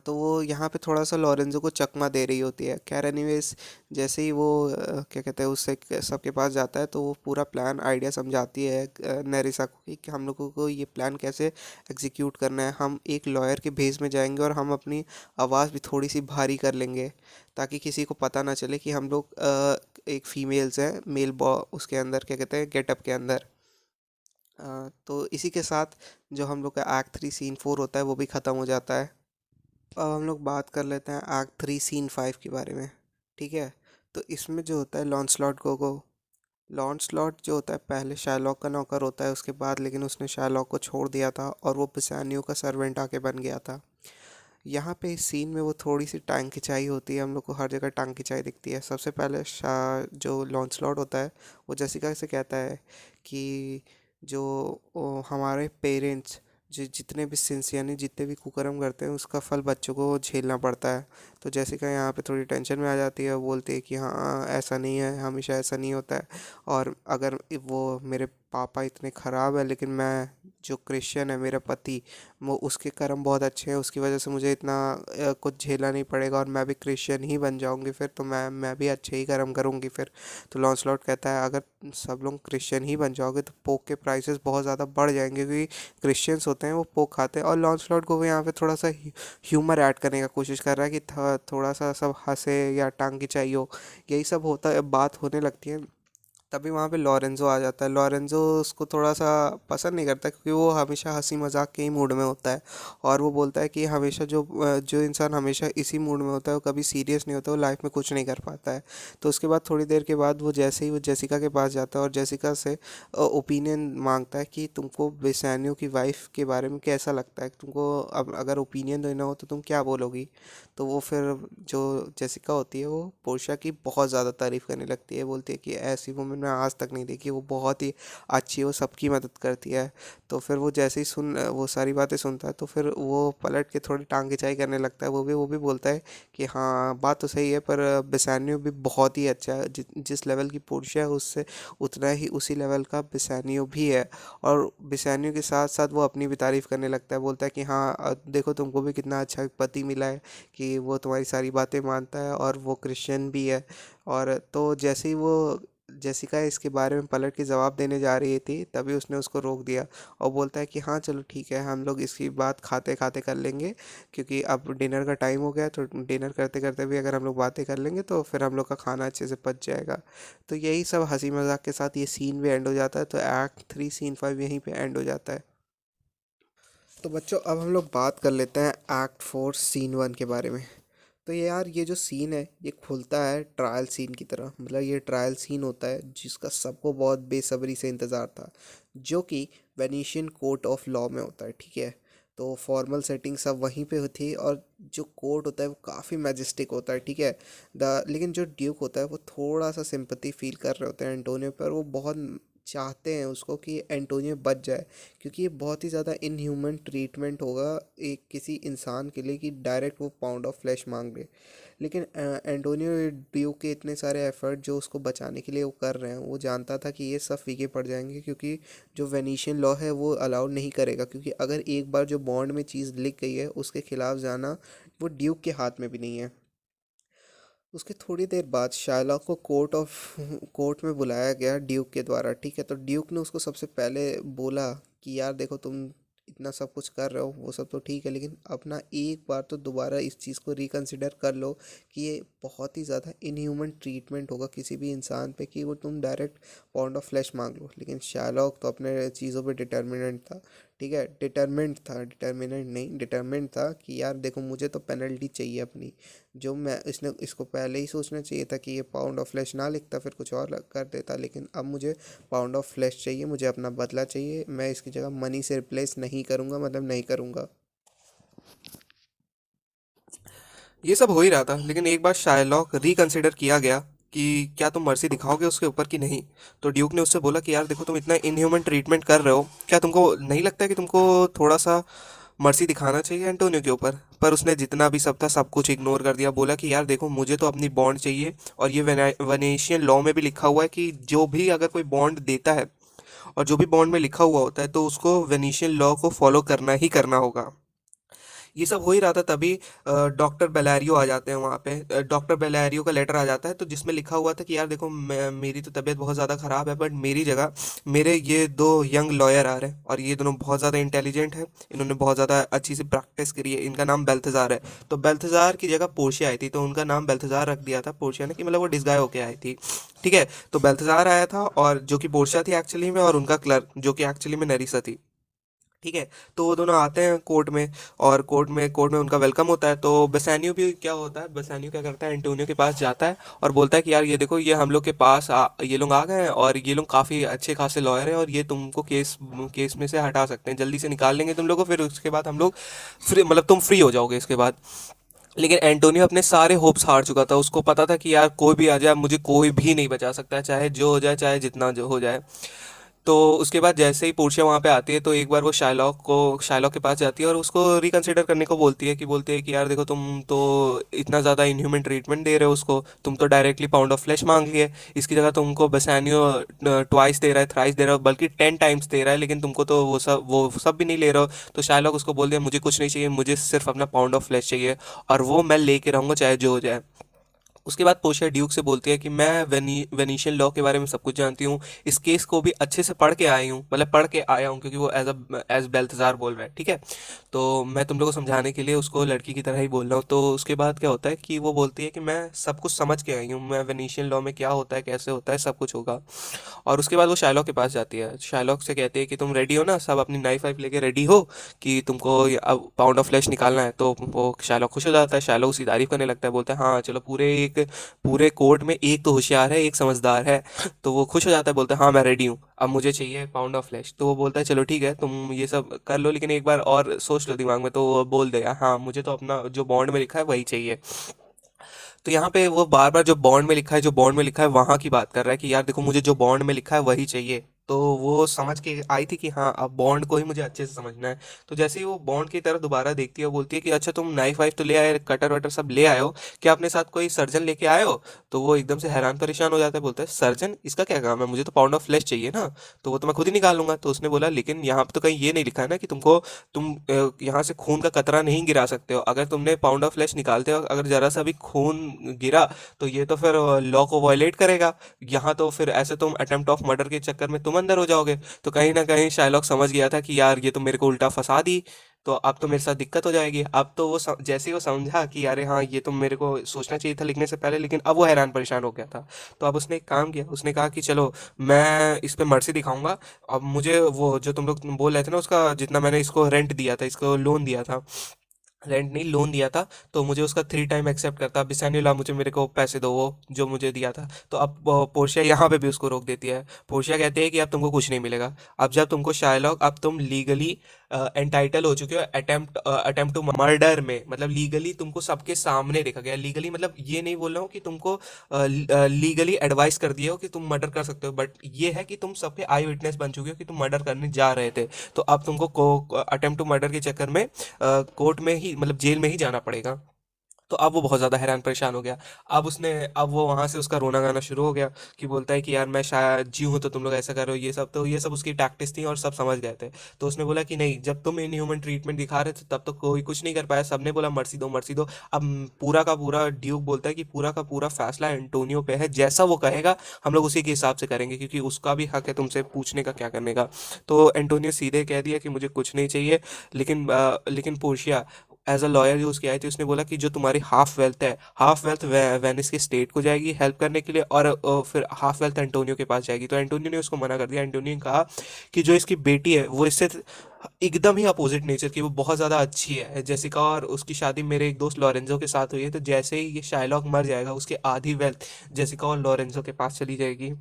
तो वो यहाँ पे थोड़ा सा लॉरेंजो को चकमा दे रही होती है। खैर एनीवेज, जैसे ही वो क्या कहते हैं उससे सबके पास जाता है तो वो पूरा प्लान आइडिया समझाती है नेरिसा को कि हम लोगों को ये प्लान कैसे एग्जीक्यूट करना है। हम एक लॉयर के भेस में जाएंगे और हम अपनी आवाज़ भी थोड़ी सी भारी कर लेंगे ताकि किसी को पता ना चले कि हम लोग एक फीमेल्स हैं, मेल बॉ उसके अंदर क्या कहते हैं गेटअप के अंदर। तो इसी के साथ जो हम लोग का एक्ट 3 सीन 4 होता है वो भी ख़त्म हो जाता है। अब हम लोग बात कर लेते हैं एक्ट 3 सीन 5 के बारे में, ठीक है। तो इसमें जो होता है लॉन्सलॉट गोगो, लॉन्सलॉट जो होता है पहले शार्लॉक का नौकर होता है, उसके बाद लेकिन उसने शार्लॉक को छोड़ दिया था और वो पिसानियो का सर्वेंट आके बन गया था। यहाँ पे इस सीन में वो थोड़ी सी टांग खिंचाई होती है, हम लोग को हर जगह टांग खिंचाई दिखती है। सबसे पहले जो लॉन्सलॉट होता है वो जेसिका से कहता है कि जो हमारे पेरेंट्स जो जितने भी सिंस यानी जितने भी कुकर्म करते हैं उसका फल बच्चों को झेलना पड़ता है। तो जेसिका यहाँ पे थोड़ी टेंशन में आ जाती है, वो बोलती है कि हाँ ऐसा नहीं है, हमेशा ऐसा नहीं होता है। और अगर वो मेरे पापा इतने ख़राब है लेकिन मैं जो क्रिश्चियन है मेरा पति, वो उसके कर्म बहुत अच्छे हैं, उसकी वजह से मुझे इतना कुछ झेलना नहीं पड़ेगा और मैं भी क्रिश्चियन ही बन जाऊंगी फिर तो मैं भी अच्छे ही कर्म करूंगी फिर। तो लॉन्सलॉट कहता है अगर सब लोग क्रिश्चियन ही बन जाओगे तो पोक के प्राइसेस बहुत ज़्यादा बढ़ जाएंगे, क्योंकि क्रिश्चियंस होते हैं वो पोक खाते हैं। और लॉन्सलॉट को भी यहाँ पे थोड़ा सा ह्यूमर ऐड करने का कोशिश कर रहा है कि थोड़ा सा सब हंसे या टांग खिंचाई हो, यही सब होता है, बात होने लगती है। तभी वहाँ पे लॉरेंजो आ जाता है। लॉरेंजो उसको थोड़ा सा पसंद नहीं करता क्योंकि वो हमेशा हंसी मजाक के ही मूड में होता है। और वो बोलता है कि हमेशा जो इंसान हमेशा इसी मूड में होता है वो कभी सीरियस नहीं होता, वो लाइफ में कुछ नहीं कर पाता है। तो उसके बाद थोड़ी देर के बाद वो जैसे ही वो जेसिका के पास जाता है और जेसिका से ओपिनियन मांगता है कि तुमको बेसानियो की वाइफ के बारे में कैसा लगता है, तुमको अब अगर ओपिनियन देना हो तो तुम क्या बोलोगी। तो वो फिर जो जेसिका होती है वो पोर्शिया की बहुत ज़्यादा तारीफ़ करने लगती है, बोलती है कि ऐसी वुमेन मैं आज तक नहीं देखी, वो बहुत ही अच्छी है, वो सबकी मदद करती है। तो फिर वो जैसे ही वो सारी बातें सुनता है तो फिर वो पलट के थोड़ी टांग खिंचाई करने लगता है। वो भी बोलता है कि हाँ बात तो सही है पर बेसानियो भी बहुत ही अच्छा है, जिस लेवल की पोर्शिया है उससे उतना ही उसी लेवल का बेसानियो भी है। और बेसानियो के साथ साथ वो अपनी भी तारीफ़ करने लगता है, बोलता है कि हाँ देखो तुमको भी कितना अच्छा पति मिला है कि वो तुम्हारी सारी बातें मानता है और वो क्रिश्चियन भी है। और तो जैसे ही वो जेसिका इसके बारे में पलट के जवाब देने जा रही थी तभी उसने उसको रोक दिया और बोलता है कि हाँ चलो ठीक है, हम लोग इसकी बात खाते खाते कर लेंगे, क्योंकि अब डिनर का टाइम हो गया है, तो डिनर करते करते भी अगर हम लोग बातें कर लेंगे तो फिर हम लोग का खाना अच्छे से पच जाएगा। तो यही सब हंसी मजाक के साथ ये सीन भी एंड हो जाता है। तो एक्ट 3 सीन 5 यहीं पे एंड हो जाता है। तो बच्चों अब हम लोग बात कर लेते हैं एक्ट 4 सीन 1 के बारे में। तो ये यार ये जो सीन है ये खुलता है ट्रायल सीन की तरह, मतलब ये ट्रायल सीन होता है जिसका सबको बहुत बेसब्री से इंतज़ार था, जो कि वेनिशियन कोर्ट ऑफ लॉ में होता है, ठीक है। तो फॉर्मल सेटिंग सब वहीं पे थी और जो कोर्ट होता है वो काफ़ी मैजेस्टिक होता है, ठीक है। लेकिन जो ड्यूक होता है वो थोड़ा सा सिंपैथी फील कर रहे होते हैं एंटोनियो पर, वो बहुत चाहते हैं उसको कि एंटोनियो बच जाए, क्योंकि ये बहुत ही ज़्यादा इनह्यूमन ट्रीटमेंट होगा एक किसी इंसान के लिए कि डायरेक्ट वो पाउंड ऑफ फ्लेश मांग ले। लेकिन एंटोनियो ड्यू के इतने सारे एफर्ट जो उसको बचाने के लिए वो कर रहे हैं, वो जानता था कि ये सब फीके पड़ जाएंगे, क्योंकि जो वेनिशियन लॉ है वो अलाउड नहीं करेगा, क्योंकि अगर एक बार जो बॉन्ड में चीज़ लिख गई है उसके खिलाफ जाना वो ड्यूक के हाथ में भी नहीं है। उसके थोड़ी देर बाद शाइलॉक को कोर्ट में बुलाया गया ड्यूक के द्वारा, ठीक है। तो ड्यूक ने उसको सबसे पहले बोला कि यार देखो तुम इतना सब कुछ कर रहे हो वो सब तो ठीक है, लेकिन अपना एक बार तो दोबारा इस चीज़ को रिकंसिडर कर लो कि ये बहुत ही ज़्यादा इनह्यूमन ट्रीटमेंट होगा किसी भी इंसान पे कि वो तुम डायरेक्ट पाउंड ऑफ फ्लेश मांग लो। लेकिन शाइलॉक तो अपने चीज़ों पे डिटर्मिनेंट था, ठीक है, डिटर्मिनेंट नहीं डिटर्मिनेंट था कि यार देखो मुझे तो पेनल्टी चाहिए अपनी। जो मैं इसने इसको पहले ही सोचना चाहिए था कि ये पाउंड ऑफ फ्लेश ना लिखता, फिर कुछ और कर देता, लेकिन अब मुझे पाउंड ऑफ फ्लेश चाहिए, मुझे अपना बदला चाहिए, मैं इसकी जगह मनी से रिप्लेस नहीं करूँगा, मतलब नहीं करूँगा। ये सब हो ही रहा था, लेकिन एक बार शायलॉक रिकंसिडर किया गया कि क्या तुम मर्सी दिखाओगे उसके ऊपर कि नहीं। तो ड्यूक ने उससे बोला कि यार देखो, तुम इतना इनह्यूमन ट्रीटमेंट कर रहे हो, क्या तुमको नहीं लगता है कि तुमको थोड़ा सा मर्सी दिखाना चाहिए एंटोनियो के ऊपर। पर उसने जितना भी सब था सब कुछ इग्नोर कर दिया, बोला कि यार देखो, मुझे तो अपनी बॉन्ड चाहिए, और ये वेनेशियन लॉ में भी लिखा हुआ है कि जो भी अगर कोई बॉन्ड देता है और जो भी बॉन्ड में लिखा हुआ होता है तो उसको वेनेशियन लॉ को फॉलो करना ही करना होगा। ये सब हो ही रहा था, तभी डॉक्टर बेलारियो आ जाते हैं वहाँ पे। डॉक्टर बेलारियो का लेटर आ जाता है, तो जिसमें लिखा हुआ था कि यार देखो, मेरी तो तबीयत बहुत ज़्यादा ख़राब है, बट मेरी जगह मेरे ये दो यंग लॉयर आ रहे हैं, और ये दोनों बहुत ज़्यादा इंटेलिजेंट हैं, इन्होंने बहुत ज़्यादा अच्छी सी प्रैक्टिस करी है, इनका नाम बेल्थेजार है। तो बेल्थेजार की जगह पोर्शिया आई थी, तो उनका नाम बेल्थेजार रख दिया था पोर्शिया ने, कि मतलब वो डिसगाय होके आई थी। ठीक है। तो बेल्थेजार आया था, और जो कि पोर्शिया थी एक्चुअली में, और उनका क्लर्क जो कि एक्चुअली में नरीसा थी। ठीक है। तो वो दोनों आते हैं कोर्ट में, और कोर्ट में उनका वेलकम होता है। तो बेसानियो भी क्या होता है, बेसानियो क्या करता है, एंटोनियो के पास जाता है और बोलता है कि यार ये देखो, ये हम लोग के पास ये लोग आ गए हैं, और ये लोग काफ़ी अच्छे खासे लॉयर हैं, और ये तुमको केस केस में से हटा सकते हैं, जल्दी से निकाल लेंगे तुम लोग को, फिर उसके बाद हम लोग फ्री, मतलब तुम फ्री हो जाओगे इसके बाद। लेकिन एंटोनियो अपने सारे होप्स हार चुका था, उसको पता था कि यार कोई भी आ जाए, मुझे कोई भी नहीं बचा सकता है, चाहे जो हो जाए, चाहे जितना जो हो जाए। तो उसके बाद जैसे ही पोर्शिया वहाँ पे आती है, तो एक बार वो शाइलॉक के पास जाती है और उसको रिकंसिडर करने को बोलती है कि यार देखो, तुम तो इतना ज़्यादा इनह्यूमन ट्रीटमेंट दे रहे हो उसको, तुम तो डायरेक्टली पाउंड ऑफ फ्लेश मांग लिए, इसकी जगह तुमको बेसानियो ट्वाइस दे रहा है, थ्राइस दे रहा है, बल्कि 10 टाइम्स दे रहा है, लेकिन तुमको तो वो सब भी नहीं ले रहे हो। तो शाइलॉक उसको बोल दिया, मुझे कुछ नहीं चाहिए, मुझे सिर्फ अपना पाउंड ऑफ फ्लेश चाहिए, और वो मैं लेके रहूँगा चाहे जो हो जाए। उसके बाद पोर्शिया ड्यूक से बोलती है कि मैं वेनिशियन लॉ के बारे में सब कुछ जानती हूँ, इस केस को भी अच्छे से पढ़ के आई हूँ, मतलब पढ़ के आया हूँ, क्योंकि वो एज बेल्थजार बोल रहा है। ठीक है। तो मैं तुम लोगों को समझाने के लिए उसको लड़की की तरह ही बोल रहा हूँ। तो उसके बाद क्या होता है कि वो बोलती है कि मैं सब कुछ समझ के आई हूँ, मैं वेनिशियन लॉ में क्या होता है, कैसे होता है, सब कुछ होगा। और उसके बाद वो शाइलॉक के पास जाती है, शाइलॉक से कहती है कि तुम रेडी हो ना, सब अपनी नाइफ वाइफ लेके रेडी हो, कि तुमको अब पाउंड ऑफ फ्लेश निकालना है। तो वो शाइलॉक खुश हो जाता है, शाइलॉक उसकी तारीफ करने लगता है, बोलता है हाँ चलो, पूरे कोर्ट में एक तो होशियार है, एक समझदार है। तो वो खुश हो जाता है, बोलता है हाँ मैं रेडी हूँ, अब मुझे चाहिए पाउंड ऑफ फ्लेश। तो वो बोलता है चलो ठीक है, तुम ये सब कर लो, लेकिन एक बार और सोच लो दिमाग में। तो वो बोल देगा हाँ, मुझे तो अपना जो बॉन्ड में लिखा है वही चाहिए। तो यहाँ पे वो बार बार जो बॉन्ड में लिखा है वहां की बात कर रहा है, कि यार देखो, मुझे जो बॉन्ड में लिखा है वही चाहिए। तो वो समझ के आई थी कि हाँ, अब बॉन्ड को ही मुझे अच्छे से समझना है। तो जैसे ही वो बॉन्ड की तरफ दोबारा देखती है, वो बोलती है कि अच्छा, तुम नाइफ वाइफ तो ले आए, कटर वटर सब ले आए हो, क्या अपने साथ कोई सर्जन लेके आए हो? तो वो एकदम से हैरान परेशान हो जाता है, बोलता है सर्जन, इसका क्या काम है, मुझे तो पाउंड ऑफ फ्लेश चाहिए ना, तो वो तो मैं खुद ही निकाल लूंगा। तो उसने बोला लेकिन यहाँ पे तो कहीं ये नहीं लिखा है ना कि तुम यहाँ से खून का कतरा नहीं गिरा सकते हो, अगर तुमने पाउंड ऑफ फ्लेश निकालते हो, अगर जरा सा भी खून गिरा, तो ये तो फिर लॉ को वायलेट करेगा। यहाँ तो फिर ऐसे तुम अटेम्प्ट ऑफ मर्डर के चक्कर में तुम अंदर हो जाओगे। तो कहीं ना कहीं शाइलॉक समझ गया था कि यार ये तो मेरे को उल्टा फंसा दी, तो अब तो मेरे साथ दिक्कत हो जाएगी। अब तो वो जैसे ही वो समझा कि अरे हाँ, ये तो मेरे को सोचना चाहिए था लिखने से पहले, लेकिन अब वो हैरान परेशान हो गया था। तो अब उसने एक काम किया, उसने कहा कि चलो, मैं इस पे मर्सी दिखाऊंगा। अब मुझे वो जो तुम लोग बोल रहे थे ना, उसका जितना मैंने इसको रेंट दिया था, इसको लोन दिया था, रेंट नहीं लोन दिया था, तो मुझे उसका 3 टाइम एक्सेप्ट करता। बिसान्योला, मुझे मेरे को पैसे दो, वो जो मुझे दिया था। तो अब पोर्शिया यहाँ पे भी उसको रोक देती है। पोर्शिया कहती है कि अब तुमको कुछ नहीं मिलेगा, अब जब तुमको शाइलॉक, अब तुम लीगली एंटाइटल हो चुके हो अटेम्प्ट टू मर्डर में, मतलब लीगली तुमको सबके सामने देखा गया। लीगली मतलब ये नहीं बोल रहा हूँ कि तुमको लीगली एडवाइस कर दिया हो कि तुम मर्डर कर सकते हो, बट ये है कि तुम सबके आई विटनेस बन चुके हो कि तुम मर्डर करने जा रहे थे। तो अब तुमको अटेम्प्ट टू मर्डर के चक्कर में कोर्ट में ही, मतलब जेल में ही जाना पड़ेगा। तो अब वो बहुत ज़्यादा हैरान परेशान हो गया। अब वो वहाँ से उसका रोना गाना शुरू हो गया, कि बोलता है कि यार मैं शायद जीव हूँ, तो तुम लोग ऐसा कर रहे हो, ये सब, तो ये सब उसकी टैक्टिक्स थी और सब समझ गए थे। तो उसने बोला कि नहीं, जब तुम इन ह्यूमन ट्रीटमेंट दिखा रहे थे तब तो कोई कुछ नहीं कर पाया, सबने बोला मर्सी दो, मर्सी दो। अब पूरा का पूरा ड्यूक बोलता है कि पूरा का पूरा फैसला एंटोनियो पे है, जैसा वो कहेगा हम लोग उसी के हिसाब से करेंगे, क्योंकि उसका भी हक है तुमसे पूछने का क्या करने का। तो एंटोनियो सीधे कह दिया कि मुझे कुछ नहीं चाहिए। लेकिन पोर्शिया एज अ लॉयर जो उसकी आई थी, उसने बोला कि जो तुम्हारी हाफ वेल्थ है, हाफ वेल्थ वेनिस के स्टेट को जाएगी हेल्प करने के लिए, और फिर हाफ वेल्थ एंटोनियो के पास जाएगी। तो एंटोनियो ने उसको मना कर दिया। एंटोनियो ने कहा कि जो इसकी बेटी है वो इससे एकदम ही अपोजिट नेचर की, वो बहुत ज़्यादा अच्छी है जेसिका, और उसकी शादी मेरे एक दोस्त लॉरेंजो के साथ हुई है। तो जैसे ही ये शाइलॉक मर जाएगा, उसके आधी वेल्थ जेसिका और लॉरेंजो के पास चली जाएगी।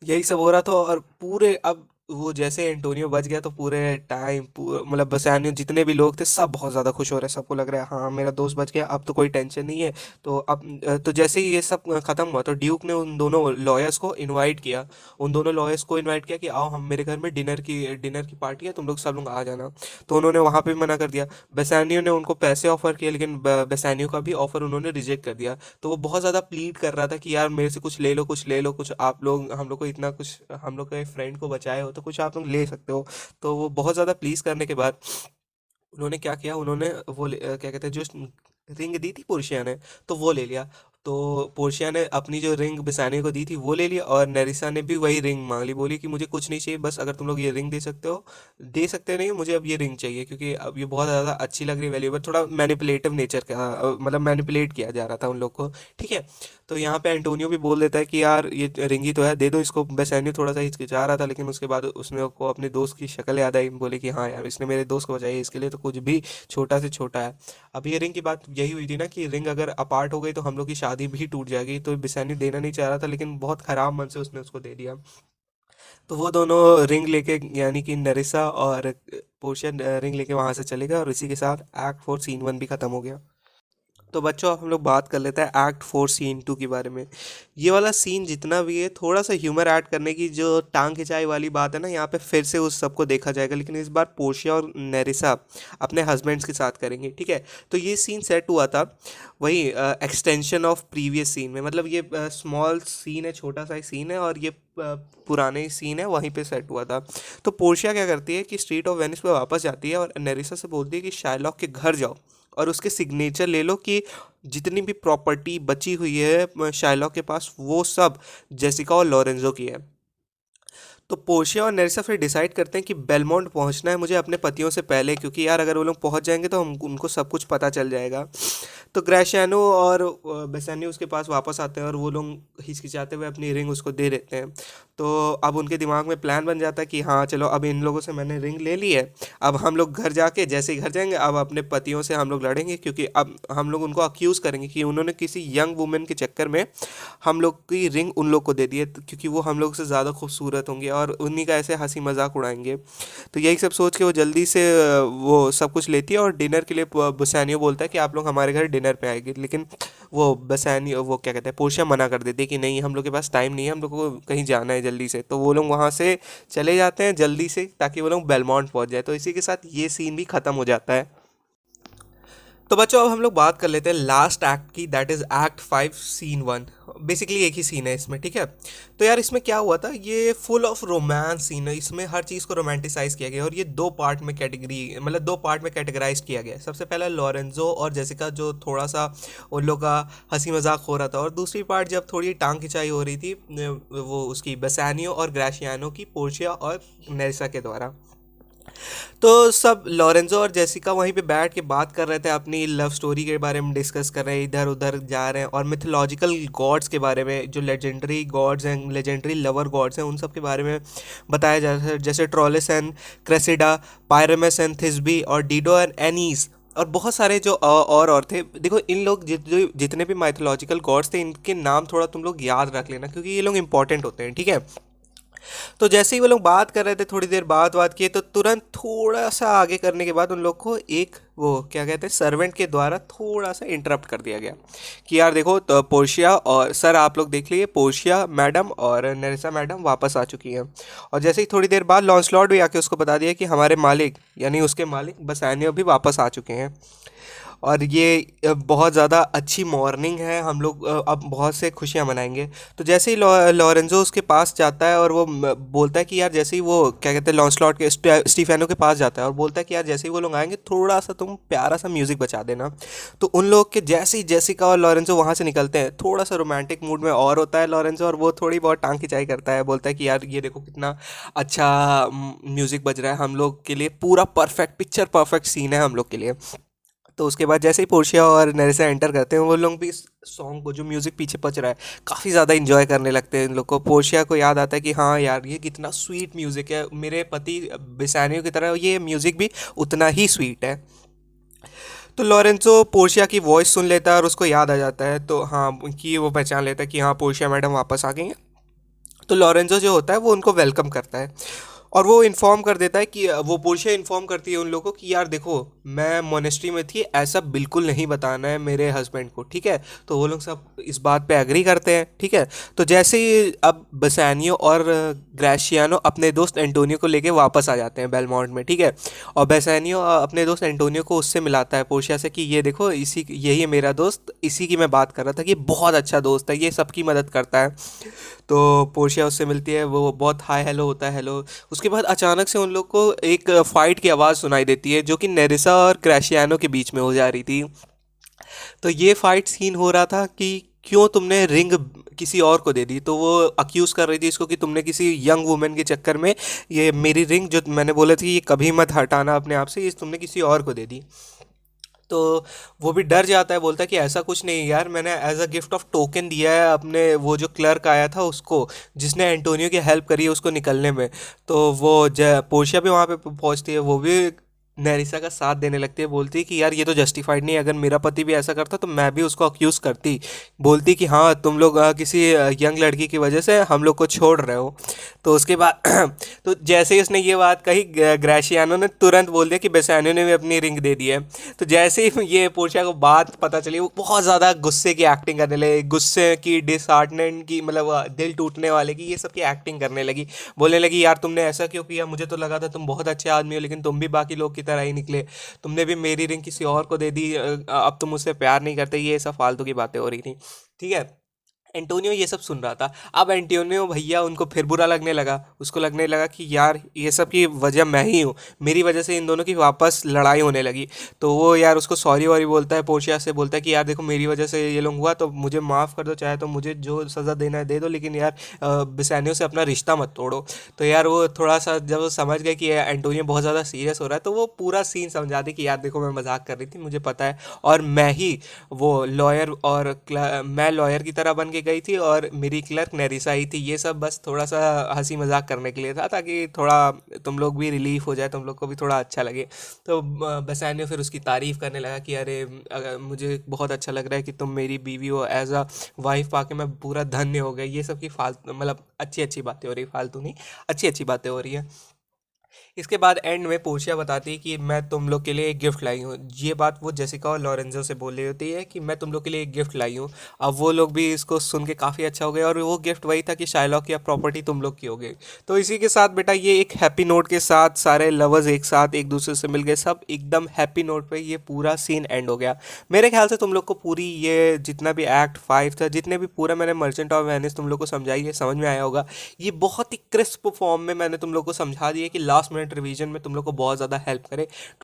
यही सब हो रहा था, और पूरे अब वो जैसे एंटोनियो बच गया तो पूरे टाइम मतलब बसानियो जितने भी लोग थे सब बहुत ज़्यादा खुश हो रहे हैं, सबको लग रहा है हाँ मेरा दोस्त बच गया, अब तो कोई टेंशन नहीं है। तो अब तो जैसे ही ये सब ख़त्म हुआ तो ड्यूक ने उन दोनों लॉयर्स को इनवाइट किया, उन दोनों लॉयर्स को इनवाइट किया कि आओ हम मेरे घर में डिनर की पार्टी है, तुम लोग सब लोग आ जाना। तो उन्होंने वहाँ पे भी मना कर दिया। बेसानियो ने उनको पैसे ऑफर किए लेकिन बेसानियो का भी ऑफर उन्होंने रिजेक्ट कर दिया। तो वो बहुत ज़्यादा प्लीड कर रहा था कि यार मेरे से कुछ ले लो, कुछ ले लो, कुछ आप लोग हम लोग को इतना कुछ, हम लोग के फ्रेंड को बचाए हो तो कुछ आप लोग ले सकते हो। तो वो बहुत ज़्यादा प्लीज़ करने के बाद उन्होंने क्या किया, उन्होंने क्या कहते हैं जो रिंग दी थी पोर्शिया ने, तो वो ले लिया। तो पोर्शिया ने अपनी जो रिंग बिसाने को दी थी वो ले लिया और नेरिसा ने भी वही रिंग मांग ली, बोली कि मुझे कुछ नहीं चाहिए, बस अगर तुम लोग ये रिंग दे सकते हो दे सकते नहीं हो, मुझे अब ये रिंग चाहिए क्योंकि अब ये बहुत ज़्यादा अच्छी लग रही है, वैल्यूएबल, थोड़ा मैनिपुलेटिव नेचर का मतलब मैनिपुलेट किया जा रहा था उन लोग को। ठीक है। तो यहाँ पे एंटोनियो भी बोल देता है कि यार ये रिंग ही तो है, दे दो इसको। बेसानियो थोड़ा सा हिचकिचा रहा था लेकिन उसके बाद उसने को अपने दोस्त की शक्ल याद आई, बोले कि हाँ यार इसने मेरे दोस्त को बचाई, इसके लिए तो कुछ भी छोटा से छोटा है। अब ये रिंग की बात यही हुई थी ना कि रिंग अगर अपार्ट हो गई तो हम लोग की शादी भी टूट जाएगी, तो बेसानियो देना नहीं चाह रहा था लेकिन बहुत खराब मन से उसने उसको दे दिया। तो वो दोनों रिंग लेके यानी कि नरिसा और पोर्शिया रिंग लेके वहां से चले गए और इसी के साथ एक्ट 4 सीन 1 भी खत्म हो गया। तो बच्चों अब हम लोग बात कर लेते हैं एक्ट 4 सीन 2 के बारे में। ये वाला सीन जितना भी है थोड़ा सा ह्यूमर ऐड करने की जो टांग खिंचाई वाली बात है ना, यहाँ पे फिर से उस सबको देखा जाएगा लेकिन इस बार पोर्शिया और नेरिसा अपने हस्बैंड्स के साथ करेंगे। ठीक है। तो ये सीन सेट हुआ था वही एक्सटेंशन ऑफ प्रीवियस सीन में, मतलब ये स्मॉल सीन है, छोटा सा सीन है और ये पुराने सीन है वहीं पे सेट हुआ था। तो पोर्शिया क्या करती है कि स्ट्रीट ऑफ वेनिस पे वापस जाती है और नेरिसा से बोलती है कि शाइलॉक के घर जाओ और उसके सिग्नेचर ले लो कि जितनी भी प्रॉपर्टी बची हुई है शाइलॉक के पास वो सब जेसिका और लॉरेंजो की है। तो पोर्शिया और नेरिसा फिर डिसाइड करते हैं कि बेलमोंट पहुंचना है मुझे अपने पतियों से पहले, क्योंकि यार अगर वो लोग पहुंच जाएंगे तो हम उनको सब कुछ पता चल जाएगा। तो ग्रेशियानो और बेसानियो उसके पास वापस आते हैं और वो लोग हिचकिचाते हुए अपनी रिंग उसको दे देते हैं। तो अब उनके दिमाग में प्लान बन जाता है कि हाँ चलो अब इन लोगों से मैंने रिंग ले ली है, अब हम लोग घर जाके जैसे ही घर जाएंगे अब अपने पतियों से हम लोग लड़ेंगे, क्योंकि अब हम लोग उनको अक्यूज़ करेंगे कि उन्होंने किसी यंग वुमेन के चक्कर में हम लोग की रिंग उन लोग को दे दी है, क्योंकि वो हम लोग से ज़्यादा खूबसूरत होंगे और उन्हीं का ऐसे हंसी मजाक उड़ाएंगे। तो यही सब सोच के वो जल्दी से वो सब कुछ लेती है और डिनर के लिए बुसानियो बोलता है कि आप लोग हमारे घर डिनर पे आएंगे, लेकिन वो बसानियो वो क्या कहते हैं पोर्शिया मना कर देती है कि नहीं हम लोग के पास टाइम नहीं है, हम लोग को कहीं जाना है जल्दी से। तो वो लोग वहाँ से चले जाते हैं जल्दी से ताकि वो लोग बेलमोंट पहुँच जाए। तो इसी के साथ ये सीन भी ख़त्म हो जाता है। तो बच्चों अब हम लोग बात कर लेते हैं लास्ट एक्ट की, that is act 5 scene 1। Basically एक ही सीन है इसमें। ठीक है। तो यार इसमें क्या हुआ था, ये फुल ऑफ रोमांस सीन है, इसमें हर चीज़ को रोमांटिसाइज किया गया और ये दो पार्ट में मतलब दो पार्ट में कैटेगराइज किया गया है। सबसे पहला लॉरेंजो और जेसिका जो थोड़ा सा उन लोग का हंसी मजाक हो रहा था, और दूसरी पार्ट जब थोड़ी टांग खिंचाई हो रही थी वो उसकी बेसानियो और ग्राशियानो की पोर्शिया और नेरिसा के द्वारा। तो सब लॉरेंजो और जेसिका वहीं पे बैठ के बात कर रहे थे, अपनी लव स्टोरी के बारे में डिस्कस कर रहे हैं, इधर उधर जा रहे हैं और मिथोलॉजिकल गॉड्स के बारे में, जो लेजेंडरी गॉड्स हैं, लेजेंडरी लवर गॉड्स हैं, उन सब के बारे में बताया जा रहा है, जैसे ट्रोलिस एंड क्रेसिडा, पायरेमस एंड थिस्बी और डीडो एंड एनीस और बहुत सारे जो और थे। देखो इन लोग जितने भी माइथोलॉजिकल गॉड्स थे इनके नाम थोड़ा तुम लोग याद रख लेना क्योंकि ये लोग इंपॉर्टेंट होते हैं। ठीक है। तो जैसे ही वो लोग बात कर रहे थे थोड़ी देर बात किए तो तुरंत थोड़ा सा आगे करने के बाद उन लोग को एक वो क्या कहते हैं सर्वेंट के द्वारा थोड़ा सा इंटरप्ट कर दिया गया कि यार देखो तो पोर्शिया और सर आप लोग देख लीजिए, पोर्शिया मैडम और नेरिसा मैडम वापस आ चुकी हैं। और जैसे ही थोड़ी देर बाद लॉन्सलॉट भी आके उसको बता दिया कि हमारे मालिक यानी उसके मालिक बसानियो भी वापस आ चुके हैं। और ये बहुत ज़्यादा अच्छी मॉर्निंग है, हम लोग अब बहुत से खुशियाँ मनाएंगे। तो जैसे ही लॉरेंजो उसके पास जाता है और वो बोलता है कि यार जैसे ही वो क्या कहते हैं लॉन्सलॉट के स्टीफेनो के पास जाता है और बोलता है कि यार जैसे ही वो लोग आएंगे थोड़ा सा तुम प्यारा सा म्यूज़िक बचा देना। तो उन लोग के जैसे ही जेसिका और लॉरेंजो वहाँ से निकलते हैं थोड़ा सा रोमांटिक मूड में और होता है लॉरेंजो, और वो थोड़ी बहुत टांग खिंचाई करता है, बोलता है कि यार ये देखो कितना अच्छा म्यूज़िक बज रहा है हम लोग के लिए, पूरा परफेक्ट पिक्चर परफेक्ट सीन है हम लोग के लिए। तो उसके बाद जैसे ही पोर्शिया और नेरिसा एंटर करते हैं वो लोग भी इस सॉन्ग को जो म्यूज़िक पीछे बज रहा है काफ़ी ज़्यादा इंजॉय करने लगते हैं। इन लोग को पोर्शिया को याद आता है कि हाँ यार ये कितना स्वीट म्यूज़िक है, मेरे पति बिसानियो की तरह ये म्यूज़िक भी उतना ही स्वीट है। तो लॉरेंसो पोर्शिया की वॉइस सुन लेता है और उसको याद आ जाता है, तो हाँ उनकी वो पहचान लेता है कि हाँ पोर्शिया मैडम वापस आ गई हैं। तो लॉरेंजो जो होता है वो उनको वेलकम करता है और वो इन्फॉर्म कर देता है कि वो पोर्शिया इन्फॉर्म करती है उन लोगों को कि यार देखो मैं मोनेस्ट्री में थी, ऐसा बिल्कुल नहीं बताना है मेरे हस्बैंड को, ठीक है। तो वो लोग सब इस बात पे एग्री करते हैं, ठीक है। तो जैसे ही अब बसानियो और ग्रेशियानो अपने दोस्त एंटोनियो को लेके वापस आ जाते हैं बेलमोंट में, ठीक है। और बेसानियो अपने दोस्त एंटोनियो को उससे मिलाता है पोर्शिया से कि ये देखो इसी यही है मेरा दोस्त, इसी की मैं बात कर रहा था कि बहुत अच्छा दोस्त है, ये सबकी मदद करता है। तो पोर्शिया उससे मिलती है, वो बहुत हाय हेलो होता है, हेलो। उसके बाद अचानक से उन लोग को एक फाइट की आवाज़ सुनाई देती है जो कि नेरिसा और क्रैशियानो के बीच में हो जा रही थी। तो ये फाइट सीन हो रहा था कि क्यों तुमने रिंग किसी और को दे दी। तो वो अक्यूज़ कर रही थी इसको कि तुमने किसी यंग वुमेन के चक्कर में ये मेरी रिंग जो मैंने बोला थी ये कभी मत हटाना अपने आप से, ये तुमने किसी और को दे दी। तो वो भी डर जाता है, बोलता है कि ऐसा कुछ नहीं यार, मैंने as a gift of token दिया है अपने वो जो क्लर्क आया था उसको, जिसने एंटोनियो की हेल्प करी है उसको निकलने में। तो वो पोर्शिया भी वहाँ पे पहुँचती है, वो भी नेरिसा का साथ देने लगती है, बोलती है कि यार ये तो जस्टिफाइड नहीं है, अगर मेरा पति भी ऐसा करता तो मैं भी उसको अक्यूज़ करती। बोलती कि हाँ तुम लोग किसी यंग लड़की की वजह से हम लोग को छोड़ रहे हो। तो उसके बाद तो जैसे ही उसने ये बात कही ग्रेशियानो ने तुरंत बोल दिया कि बेसानियो ने भी अपनी रिंग दे दी है। तो जैसे ही ये पोर्शिया को बात पता चली वो बहुत ज़्यादा गुस्से की एक्टिंग करने लगी, गुस्से की, डिसहार्टनेड की, मतलब दिल टूटने वाले की, ये सब की एक्टिंग करने लगी। बोलने लगी यार तुमने ऐसा क्यों किया, मुझे तो लगा था तुम बहुत अच्छे आदमी हो लेकिन तुम भी बाकी लोग की तरह ही निकले, तुमने भी मेरी रिंग किसी और को दे दी, अब तुम मुझसे प्यार नहीं करते, ये सब फालतू की बातें हो रही थी, ठीक है। एंटोनियो ये सब सुन रहा था। अब एंटोनियो भैया उनको फिर बुरा लगने लगा, उसको लगने लगा कि यार ये सब की वजह मैं ही हूँ, मेरी वजह से इन दोनों की वापस लड़ाई होने लगी। तो वो यार उसको सॉरी वॉरी बोलता है, पोर्शिया से बोलता है कि यार देखो मेरी वजह से ये लोग हुआ तो मुझे माफ़ कर दो, चाहे तो मुझे जो सज़ा देना है दे दो, लेकिन यार बिसानियो से अपना रिश्ता मत तोड़ो। तो यार वो थोड़ा सा जब वो समझ गए कि एंटोनियो बहुत ज़्यादा सीरियस हो रहा है तो वो पूरा सीन समझा दी कि यार देखो मैं मजाक कर रही थी, मुझे पता है, और मैं ही वो लॉयर और मैं लॉयर की तरह बन के गई थी और मेरी क्लर्क नेरिसा ही थी, ये सब बस थोड़ा सा हंसी मजाक करने के लिए था ताकि थोड़ा तुम लोग भी रिलीफ हो जाए, तुम लोग को भी थोड़ा अच्छा लगे। तो बसानियो फिर उसकी तारीफ़ करने लगा कि अरे मुझे बहुत अच्छा लग रहा है कि तुम मेरी बीवी हो, एज अ वाइफ पाके मैं पूरा धन्य हो गया। ये सब की फालतू मतलब अच्छी अच्छी बातें हो रही, फालतू नहीं, अच्छी अच्छी बातें हो रही है। इसके बाद एंड में पोर्शिया बताती है कि मैं तुम लोग के लिए एक गिफ्ट लाई हूँ। ये बात वो जेसिका और लॉरेंजो से बोल रही होती है कि मैं तुम लोग के लिए एक गिफ्ट लाई हूँ। अब वो लोग भी इसको सुन के काफ़ी अच्छा हो गया और वो गिफ्ट वही था कि शाइलॉक या प्रॉपर्टी तुम लोग की हो गई। तो इसी के साथ बेटा ये एक हैप्पी नोट के साथ सारे लवर्स एक साथ एक दूसरे से मिल गए, सब एकदम हैप्पी नोट पे ये पूरा सीन एंड हो गया। मेरे ख्याल से तुम लोग को पूरी ये जितना भी एक्ट 5 था, जितने भी पूरा मैंने मर्चेंट ऑफ वेनिस तुम लोग को समझाई है, समझ में आया होगा। ये बहुत ही क्रिस्प फॉर्म में मैंने तुम लोग को समझा दिया कि लास्ट मिनट रिवीजन में तुम लोग को बहुत ज़्यादा हेल्प करे।